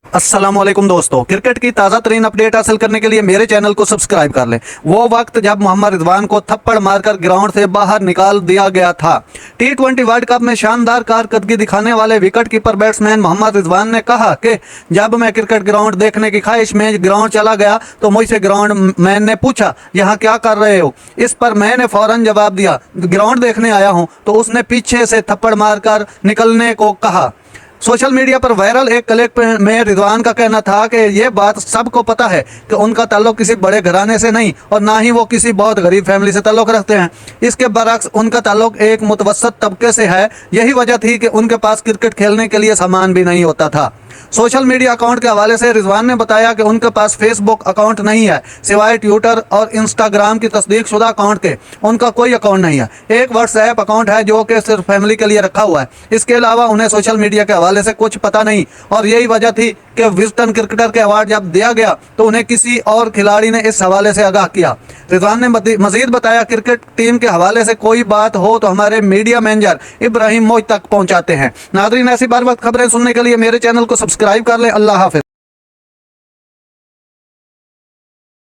अस्सलामुअलैकुम दोस्तों, क्रिकेट की ताज़ा तरीन अपडेट हासिल करने के लिए मेरे चैनल को सब्सक्राइब कर लें। वो वक्त जब मोहम्मद रिजवान को थप्पड़ मारकर ग्राउंड से बाहर निकाल दिया गया था। T20 वर्ल्ड कप में शानदार कारकर्दगी दिखाने वाले wicket keeper batsman Mohammad Rizwan ने कहा कि जब मैं क्रिकेट ग्राउंड देखने की ख्वाहिश में ग्राउंड चला गया तो मुझसे ग्राउंड मैन ने पूछा, यहाँ क्या कर रहे हो? इस पर मैंने फौरन जवाब दिया, ग्राउंड देखने आया हूँ। तो उसने पीछे से थप्पड़ मारकर निकलने को कहा। सोशल मीडिया पर वायरल एक क्लिप में रिजवान का कहना था कि ये बात सबको पता है कि उनका ताल्लुक किसी बड़े घराने से नहीं और ना ही वो किसी बहुत गरीब फैमिली से ताल्लुक रखते हैं। इसके बरक्स उनका ताल्लुक एक मुतवस्सत तबके से है। यही वजह थी कि उनके पास क्रिकेट खेलने के लिए सामान भी नहीं होता था। सोशल मीडिया अकाउंट के हवाले से रिजवान ने बताया कि उनके पास फेसबुक अकाउंट नहीं है, सिवाय ट्विटर और इंस्टाग्राम की तस्दीकशुदा अकाउंट के उनका कोई अकाउंट नहीं है। एक व्हाट्सएप अकाउंट है जो कि सिर्फ फैमिली के लिए रखा हुआ है। इसके अलावा उन्हें सोशल मीडिया के हवाले से कुछ पता नहीं और यही वजह थी कि विजडन क्रिकेटर के अवार्ड जब दिया गया तो उन्हें किसी और खिलाड़ी ने इस हवाले से आगाह किया। रिजवान ने मजीद बताया, क्रिकेट टीम के हवाले से कोई बात हो तो हमारे मीडिया मैनेजर इब्राहिम मुझ तक पहुंचाते हैं। नाज़रीन, ऐसी बार बार खबरें सुनने के लिए मेरे चैनल को सब्सक्राइब कर लें। अल्लाह हाफ़िज़।